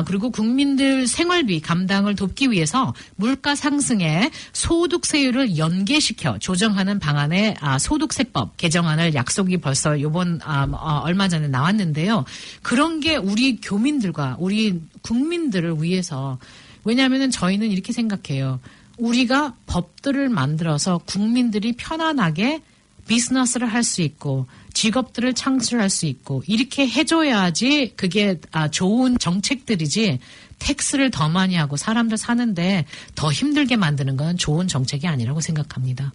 그리고 국민들 생활비 감당을 돕기 위해서 물가 상승에 소득세율을 연계시켜 조정하는 방안의 소득세법 개정안을 약속이 벌써 이번 얼마 전에 나왔는데요. 그런 게 우리 교민들과 우리 국민들을 위해서 왜냐하면 저희는 이렇게 생각해요. 우리가 법들을 만들어서 국민들이 편안하게 비즈니스를 할 수 있고 직업들을 창출할 수 있고 이렇게 해줘야지 그게 좋은 정책들이지 텍스를 더 많이 하고 사람들 사는데 더 힘들게 만드는 건 좋은 정책이 아니라고 생각합니다.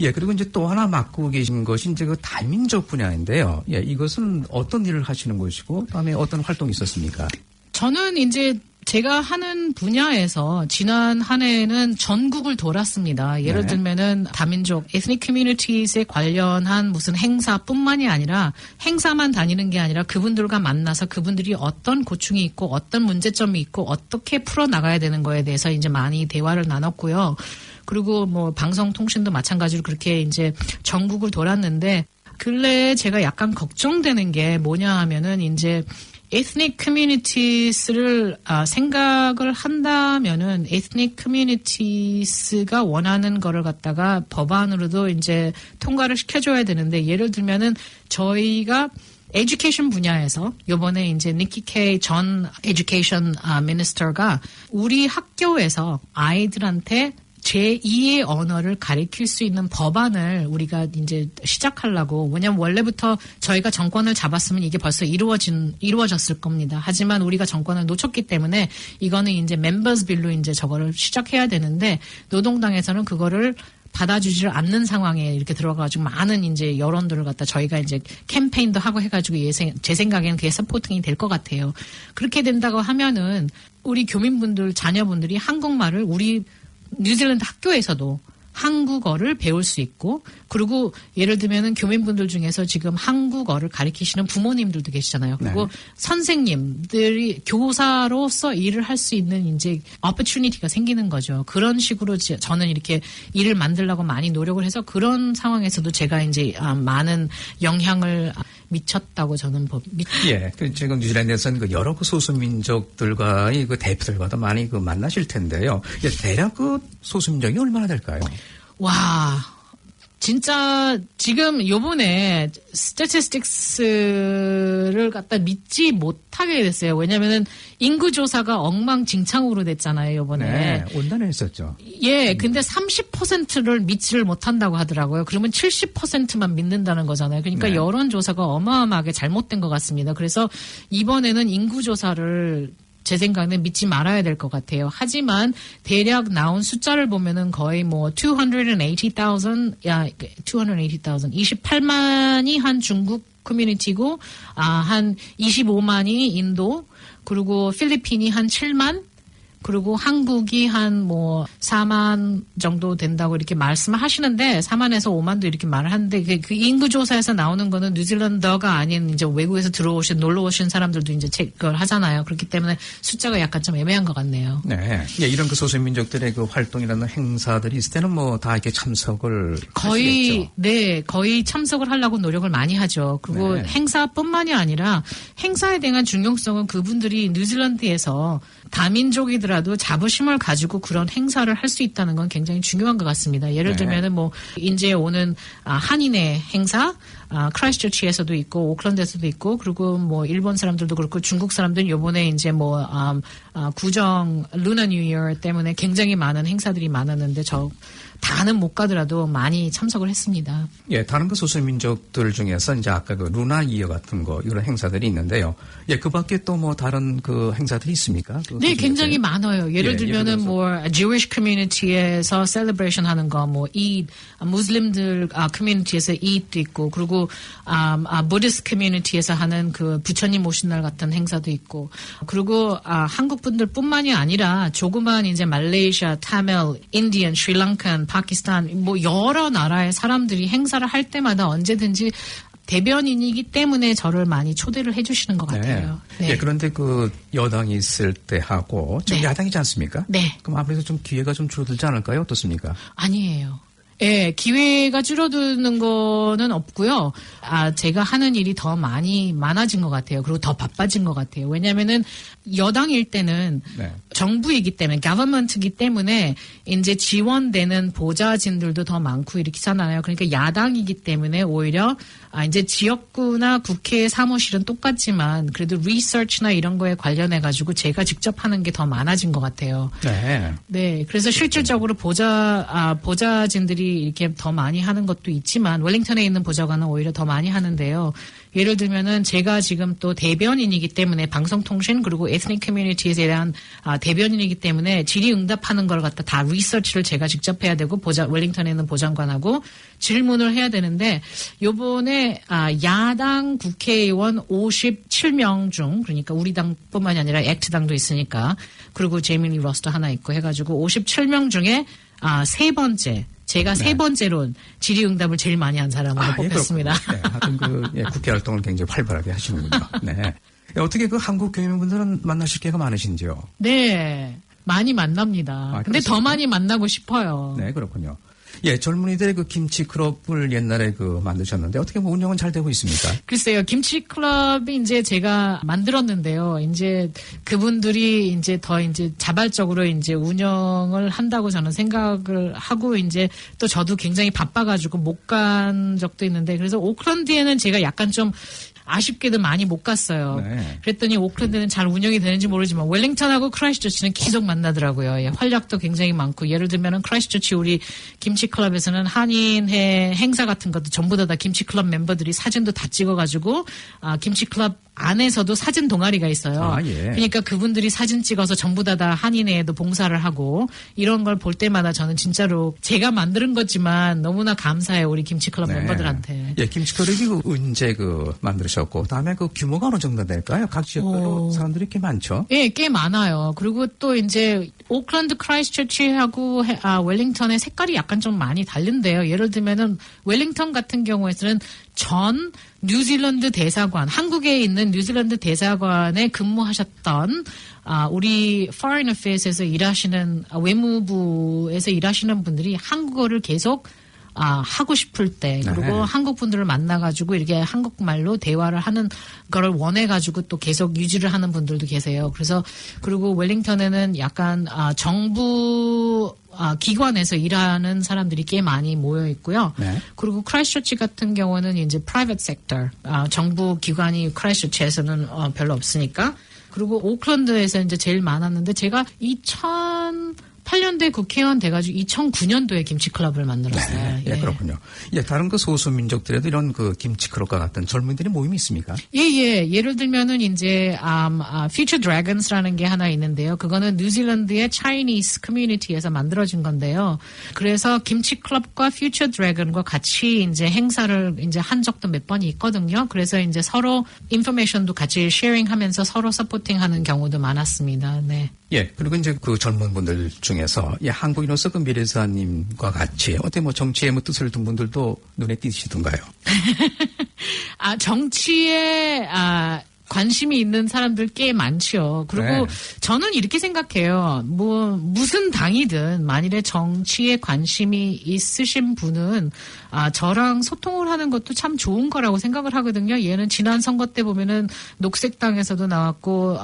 예, 그리고 이제 또 하나 맡고 계신 것이 이제 그 다민족 분야인데요. 예, 이것은 어떤 일을 하시는 것이고, 그다음에 어떤 활동이 있었습니까? 저는 이제 제가 하는 분야에서 지난 한 해에는 전국을 돌았습니다. 예를 들면은 다민족, ethnic communities에 관련한 무슨 행사뿐만이 아니라 행사만 다니는 게 아니라 그분들과 만나서 그분들이 어떤 고충이 있고 어떤 문제점이 있고 어떻게 풀어나가야 되는 거에 대해서 이제 많이 대화를 나눴고요. 그리고 뭐 방송통신도 마찬가지로 그렇게 이제 전국을 돌았는데 근래에 제가 약간 걱정되는 게 뭐냐 하면은 이제 ethnic communities를 생각을 한다면은 ethnic communities가 원하는 거를 갖다가 법안으로도 이제 통과를 시켜줘야 되는데 예를 들면은 저희가 에듀케이션 분야에서 요번에 이제 니키 케이 전 에듀케이션 미니스터가 우리 학교에서 아이들한테 제2의 언어를 가리킬 수 있는 법안을 우리가 이제 시작하려고. 왜냐면 원래부터 저희가 정권을 잡았으면 이게 벌써 이루어졌을 겁니다. 하지만 우리가 정권을 놓쳤기 때문에 이거는 이제 멤버스 빌로 이제 저거를 시작해야 되는데 노동당에서는 그거를 받아주지를 않는 상황에 이렇게 들어가가지고 많은 이제 여론들을 갖다 저희가 이제 캠페인도 하고 해가지고 제 생각에는 그게 서포팅이 될 것 같아요. 그렇게 된다고 하면은 우리 교민분들, 자녀분들이 한국말을 우리 뉴질랜드 학교에서도 한국어를 배울 수 있고 그리고 예를 들면은 교민분들 중에서 지금 한국어를 가르치시는 부모님들도 계시잖아요. 그리고 선생님들이 교사로서 일을 할 수 있는 이제 opportunity가 생기는 거죠. 그런 식으로 저는 이렇게 일을 만들려고 많이 노력을 해서 그런 상황에서도 제가 이제 많은 영향을 미쳤다고 저는 예, 지금 뉴질랜드에서는 그 여러 그 소수민족들과의 그 대표들과도 많이 그 만나실 텐데요. 예, 대략 그 소수민족이 얼마나 될까요? 와, 진짜 지금 요번에 스태티스틱스를 갖다 믿지 못하게 됐어요. 왜냐면은 인구조사가 엉망진창으로 됐잖아요, 요번에. 네, 온단에 했었죠. 예, 근데 30%를 믿지를 못한다고 하더라고요. 그러면 70%만 믿는다는 거잖아요. 그러니까 여론조사가 어마어마하게 잘못된 것 같습니다. 그래서 이번에는 인구조사를 제 생각에는 믿지 말아야 될 것 같아요. 하지만 대략 나온 숫자를 보면은 거의 뭐 280,000, 28만이 한 중국 커뮤니티고, 한 25만이 인도, 그리고 필리핀이 한 7만, 그리고 한국이 한 뭐 4만 정도 된다고 이렇게 말씀을 하시는데 4만에서 5만도 이렇게 말을 하는데 그 인구조사에서 나오는 거는 뉴질랜더가 아닌 이제 외국에서 놀러 오신 사람들도 이제 그걸 하잖아요. 그렇기 때문에 숫자가 약간 좀 애매한 것 같네요. 네. 예, 이런 그 소수민족들의 그 활동이라는 행사들이 있을 때는 뭐 다 이렇게 참석을 하시겠죠. 네, 거의 참석을 하려고 노력을 많이 하죠. 그리고 행사뿐만이 아니라 행사에 대한 중요성은 그분들이 뉴질랜드에서 다민족이더라도 자부심을 가지고 그런 행사를 할 수 있다는 건 굉장히 중요한 것 같습니다. 예를 들면은 뭐 인제 오는 한인의 행사, 크라이스트처치에서도 있고 오클랜드에서도 있고 그리고 뭐 일본 사람들도 그렇고 중국 사람들은 요번에 이제 뭐 구정 루나 뉴 이어 때문에 굉장히 많은 행사들이 많았는데 저 다는 못 가더라도 많이 참석을 했습니다. 예, 다른 그 소수민족들 중에서 이제 아까 그 루나 이어 같은 거 이런 행사들이 있는데요. 예, 그 밖에 또 뭐 다른 그 행사들이 있습니까? 네, 굉장히 많아요. 예를 들면은 뭐 Jewish community에서 celebration 하는 거, 뭐 Eid, 무슬림들 커뮤니티에서 Eid도 있고, 그리고 Buddhist community에서 하는 그 부처님 오신 날 같은 행사도 있고, 그리고 한국 분들뿐만이 아니라 조그만 이제 말레이시아, 타밀, 인디언, 스리랑칸, 파키스탄 뭐 여러 나라의 사람들이 행사를 할 때마다 언제든지 대변인이기 때문에 저를 많이 초대를 해주시는 것 같아요. 네. 예, 그런데 그 여당이 있을 때 하고 좀 네. 야당이지 않습니까? 네. 그럼 아무래도 좀 기회가 좀 줄어들지 않을까요? 어떻습니까? 아니에요. 예, 기회가 줄어드는 거는 없고요. 제가 하는 일이 더 많아진 것 같아요. 그리고 더 바빠진 것 같아요. 왜냐면은 여당일 때는 네. 정부이기 때문에, government이기 때문에 이제 지원되는 보좌진들도 더 많고 이렇잖아요. 그러니까 야당이기 때문에 오히려 이제 지역구나 국회 사무실은 똑같지만 그래도 리서치나 이런 거에 관련해 가지고 제가 직접 하는 게 더 많아진 것 같아요. 네. 네, 그래서 실질적으로 보좌진들이 이렇게 더 많이 하는 것도 있지만 웰링턴에 있는 보좌관은 오히려 더 많이 하는데요. 예를 들면은 제가 지금 또 대변인이기 때문에 방송통신 그리고 에스닉 커뮤니티에 대한 대변인이기 때문에 질의응답하는 걸 갖다 다 리서치를 제가 직접 해야 되고 웰링턴에 있는 보좌관하고 질문을 해야 되는데 요번에 야당 국회의원 57명 중 그러니까 우리 당뿐만이 아니라 액트당도 있으니까 그리고 제이미 러스도 하나 있고 해가지고 57명 중에 세 번째 제가 세 번째로 질의응답을 제일 많이 한 사람으로 뽑혔습니다. 네, 하여튼 국회 활동을 굉장히 활발하게 하시는군요. 네. 어떻게 그 한국 교민분들은 만나실 기회가 많으신지요? 네, 많이 만납니다. 근데 더 많이 만나고 싶어요. 네, 그렇군요. 예, 젊은이들의 그 김치 클럽을 옛날에 만드셨는데 어떻게 뭐 운영은 잘 되고 있습니까? 글쎄요, 김치 클럽이 이제 제가 만들었는데요. 이제 그분들이 이제 더 이제 자발적으로 이제 운영을 한다고 저는 생각을 하고 이제 또 저도 굉장히 바빠가지고 못 간 적도 있는데 그래서 오클랜드에는 제가 약간 좀 아쉽게도 많이 못 갔어요. 네. 그랬더니 오클랜드는 잘 운영이 되는지 모르지만 웰링턴하고 크라이스트처치는 계속 만나더라고요. 예, 활약도 굉장히 많고 예를 들면은 크라이스트처치 우리 김치클럽에서는 한인회 행사 같은 것도 전부 다 김치클럽 멤버들이 사진도 다 찍어가지고 김치클럽 안에서도 사진 동아리가 있어요. 예. 그러니까 그분들이 사진 찍어서 전부 다 한인회에도 봉사를 하고 이런 걸 볼 때마다 저는 진짜로 제가 만드는 거지만 너무나 감사해요. 우리 김치클럽 멤버들한테. 예, 김치클럽이 언제 만드셨고 그다음에 그 규모가 어느 정도 될까요? 각 지역별로 사람들이 꽤 많죠? 예, 꽤 많아요. 그리고 또 이제 오클랜드 크라이스트처치하고 웰링턴의 색깔이 약간 좀 많이 다른데요. 예를 들면은 웰링턴 같은 경우에는 전 뉴질랜드 대사관, 한국에 있는 뉴질랜드 대사관에 근무하셨던 우리 Foreign Affairs에서 일하시는 외무부에서 일하시는 분들이 한국어를 계속 하고 싶을 때 그리고 한국 분들을 만나가지고 이렇게 한국말로 대화를 하는 거를 원해가지고 또 계속 유지를 하는 분들도 계세요. 그래서 그리고 웰링턴에는 약간 정부 기관에서 일하는 사람들이 꽤 많이 모여 있고요. 네. 그리고 크라이스트처치 같은 경우는 이제 private sector, 정부 기관이 크라이스트처치에서는 별로 없으니까. 그리고 오클랜드에서 이제 제일 많았는데 제가 2008년도에 국회의원 돼가지고 2009년도에 김치클럽을 만들었어요. 네, 예, 그렇군요. 예, 다른 그 소수민족들에도 이런 그 김치클럽과 같은 젊은이들의 모임이 있습니까? 예. 예를 들면은 이제 Future Dragons라는 게 하나 있는데요. 그거는 뉴질랜드의 Chinese 커뮤니티에서 만들어진 건데요. 그래서 김치클럽과 Future Dragon과 같이 이제 행사를 이제 한 적도 몇 번이 있거든요. 그래서 이제 서로 인포메이션도 같이 쉐어링하면서 서로 서포팅하는 경우도 많았습니다. 네. 예, 그리고 이제 그 젊은 분들 중에서 한국인으로서 그 미래사님과 같이 어떻게 뭐 정치에 뭐 뜻을 둔 분들도 눈에 띄시던가요? 정치에 관심이 있는 사람들 꽤 많죠. 그리고 저는 이렇게 생각해요. 무슨 당이든 만일에 정치에 관심이 있으신 분은 저랑 소통을 하는 것도 참 좋은 거라고 생각을 하거든요. 얘는 지난 선거 때 보면은 녹색당에서도 나왔고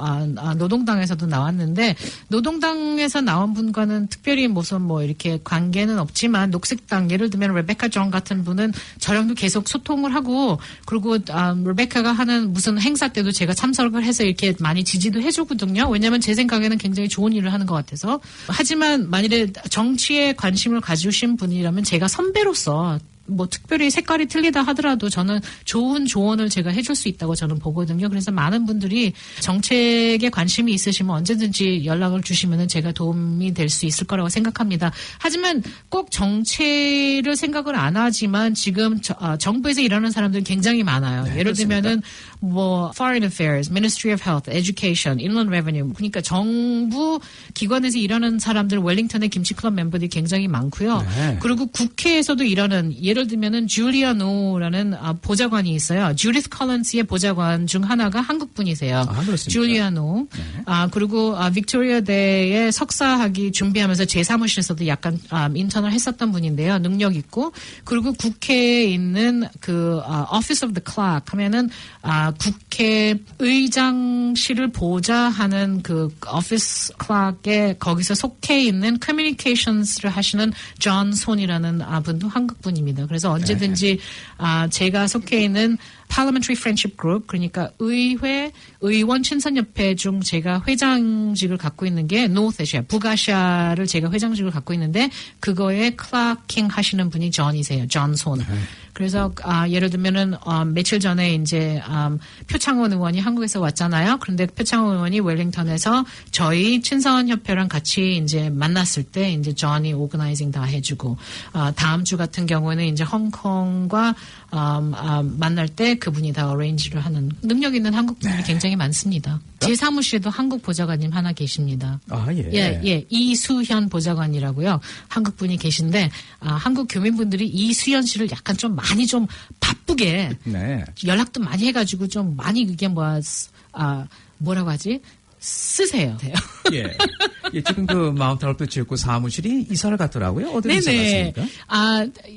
노동당에서도 나왔는데 노동당에서 나온 분과는 특별히 무슨 이렇게 관계는 없지만 녹색당 예를 들면 레베카 존 같은 분은 저랑도 계속 소통을 하고 그리고 레베카가 하는 무슨 행사 때도 제가 참석을 해서 이렇게 많이 지지도 해주거든요. 왜냐하면 제 생각에는 굉장히 좋은 일을 하는 것 같아서. 하지만 만일에 정치에 관심을 가지신 분이라면 제가 선배로서 뭐 특별히 색깔이 틀리다 하더라도 저는 좋은 조언을 제가 해줄 수 있다고 저는 보거든요. 그래서 많은 분들이 정책에 관심이 있으시면 언제든지 연락을 주시면 제가 도움이 될 수 있을 거라고 생각합니다. 하지만 꼭 정체를 생각을 안 하지만 지금 정부에서 일하는 사람들은 굉장히 많아요. 네, 예를 들면은 뭐 Foreign Affairs, Ministry of Health, Education, Inland Revenue. 그러니까 정부 기관에서 일하는 사람들 웰링턴의 김치클럽 멤버들이 굉장히 많고요. 네. 그리고 국회에서도 일하는 예를 들면은 줄리아 노라는 보좌관이 있어요. 주디스 컬런스의 보좌관 중 하나가 한국 분이세요. 줄리아 노. 네. 그리고 빅토리아 대의 석사학위 준비하면서 제 사무실에서도 약간 인턴을 했었던 분인데요. 능력 있고 그리고 국회에 있는 그 Office of the Clerk 하면은 국회 의장실을 보좌하는 그 Office Clerk에 거기서 속해 있는 Communications를 하시는 존 손이라는 분도 한국 분입니다. 그래서 언제든지 제가 속해 있는 Parliamentary Friendship Group 그러니까 의원 친선협회 중 제가 회장직을 갖고 있는 게 North Asia, 북아시아를 제가 회장직을 갖고 있는데 그거에 클라킹 하시는 분이 존이세요. 존 손. 그래서 예를 들면은 며칠 전에 이제 표창원 의원이 한국에서 왔잖아요. 그런데 표창원 의원이 웰링턴에서 저희 친선 협회랑 같이 이제 만났을 때 이제 존이 오거나이징 다 해주고 다음 주 같은 경우에는 이제 홍콩과 만날 때 그분이 다 어레인지를 하는 능력 있는 한국 분들이 굉장히 많습니다. 제 사무실에도 한국 보좌관님 하나 계십니다. 예, 이수현 보좌관이라고요. 한국 분이 계신데 한국 교민분들이 이수현 씨를 약간 좀 많이 좀 바쁘게 연락도 많이 해가지고 좀 많이 그게 뭐라고 하지? 쓰세요. 예, 지금 그 마운트 알프트 지역구 사무실이 이사를 갔더라고요. 어디로 이사 갔습니까?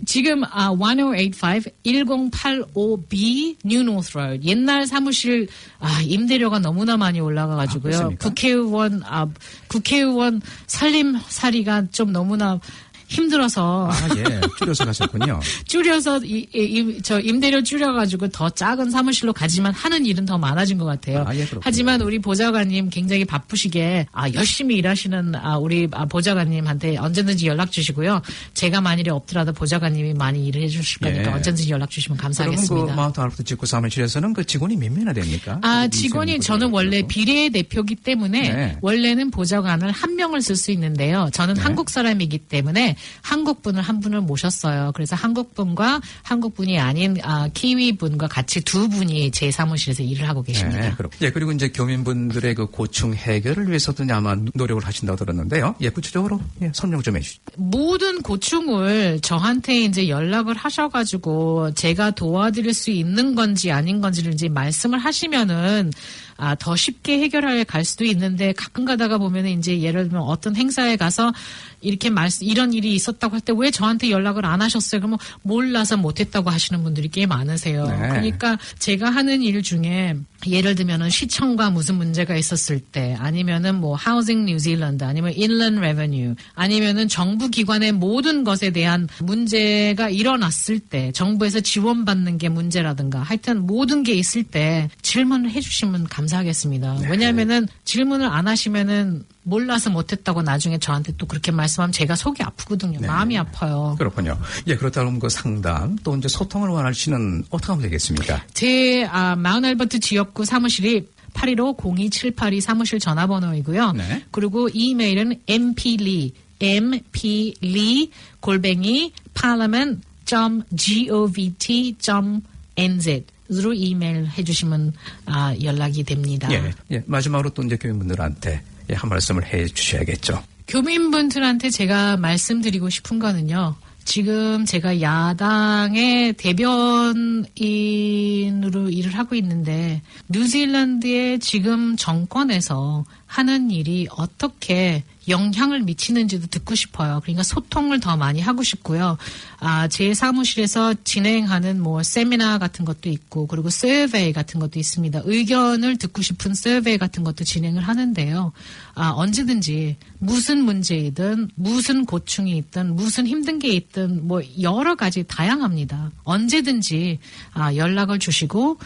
지금 1085B New North Road. 옛날 사무실 임대료가 너무나 많이 올라가가지고요. 국회의원 살림살이가 좀 너무나 힘들어서. 줄여서 가셨군요. 줄여서, 저 임대료 줄여가지고 더 작은 사무실로 가지만 하는 일은 더 많아진 것 같아요. 하지만 우리 보좌관님 굉장히 바쁘시게, 열심히 일하시는, 우리 보좌관님한테 언제든지 연락 주시고요. 제가 만일에 없더라도 보좌관님이 많이 일을 해주실 거니까 언제든지 연락 주시면 감사하겠습니다. 그럼 그 마운트 알프트 지역구 사무실에서는 그 직원이 몇 명이나 됩니까? 직원이 저는 원래 비례대표기 때문에 원래는 보좌관을 한 명을 쓸 수 있는데요. 저는 한국 사람이기 때문에 한국분을 한 분을 모셨어요. 그래서 한국분과 한국분이 아닌 키위분과 같이 두 분이 제 사무실에서 일을 하고 계십니다. 그리고 이제 교민분들의 그 고충 해결을 위해서도 아마 노력을 하신다고 들었는데요. 구체적으로 설명 좀 해주시죠. 모든 고충을 저한테 이제 연락을 하셔가지고 제가 도와드릴 수 있는 건지 아닌 건지를 이제 말씀을 하시면은 더 쉽게 해결할 갈 수도 있는데 가끔 가다가 보면은 이제 예를 들면 어떤 행사에 가서 이렇게 이런 일이 있었다고 할 때 왜 저한테 연락을 안 하셨어요? 그러면 몰라서 못했다고 하시는 분들이 꽤 많으세요. 그러니까 제가 하는 일 중에 예를 들면은 시청과 무슨 문제가 있었을 때 아니면은 뭐 하우징 뉴질랜드 아니면 인랜드 레베뉴 아니면은 정부 기관의 모든 것에 대한 문제가 일어났을 때 정부에서 지원받는 게 문제라든가 하여튼 모든 게 있을 때 질문을 해주시면 감사하겠습니다. 왜냐하면은 질문을 안 하시면은 몰라서 못했다고 나중에 저한테 또 그렇게 말씀하면 제가 속이 아프거든요. 마음이 아파요. 그렇군요. 그렇다면 그 상담 또 이제 소통을 원하시는 어떻게 하면 되겠습니까? 제 마운트 알버트 지역구 사무실이 815-02-782 사무실 전화번호이고요. 그리고 이메일은 mplea@parliament.govt.nz 으로 이메일 해주시면 연락이 됩니다. 마지막으로 또 이제 교민분들한테 한 말씀을 해 주셔야겠죠. 교민분들한테 제가 말씀드리고 싶은 거는요. 지금 제가 야당의 대변인으로 일을 하고 있는데 뉴질랜드의 지금 정권에서 하는 일이 어떻게 영향을 미치는지도 듣고 싶어요. 그러니까 소통을 더 많이 하고 싶고요. 제 사무실에서 진행하는 뭐 세미나 같은 것도 있고 그리고 서베이 같은 것도 있습니다. 의견을 듣고 싶은 서베이 같은 것도 진행을 하는데요. 언제든지 무슨 문제이든 무슨 고충이 있든 무슨 힘든 게 있든 뭐 여러 가지 다양합니다. 언제든지 연락을 주시고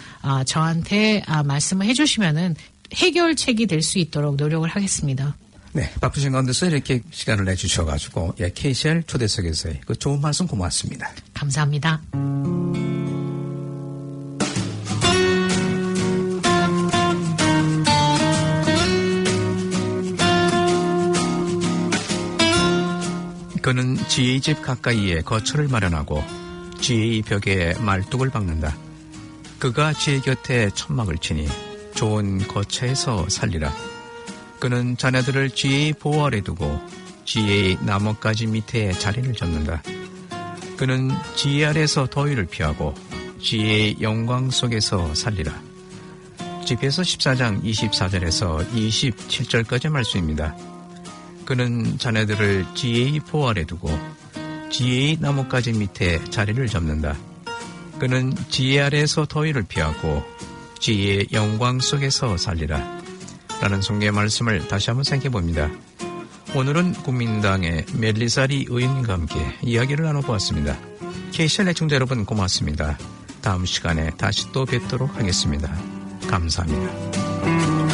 저한테 말씀을 해주시면은 해결책이 될 수 있도록 노력을 하겠습니다. 네, 바쁘신 가운데서 이렇게 시간을 내주셔가지고 KCL 초대석에서의 그 좋은 말씀 고맙습니다. 감사합니다. 그는 지혜의 집 가까이에 거처를 마련하고 지혜의 벽에 말뚝을 박는다. 그가 지혜 곁에 천막을 치니 좋은 거처에서 살리라. 그는 자녀들을 지혜의 보호 아래 두고 지혜의 나뭇가지 밑에 자리를 잡는다. 그는 지혜 아래서 더위를 피하고 지혜의 영광 속에서 살리라. 집에서 14장 24절에서 27절까지 말씀입니다. 그는 자녀들을 지혜의 보호 아래 두고 지혜의 나뭇가지 밑에 자리를 잡는다. 그는 지혜 아래에서 더위를 피하고 지혜의 영광 속에서 살리라. 라는 성경의 말씀을 다시 한번 생각해 봅니다. 오늘은 국민당의 멜리사리 의원님과 함께 이야기를 나눠보았습니다. KCL 애청자 여러분 고맙습니다. 다음 시간에 다시 또 뵙도록 하겠습니다. 감사합니다.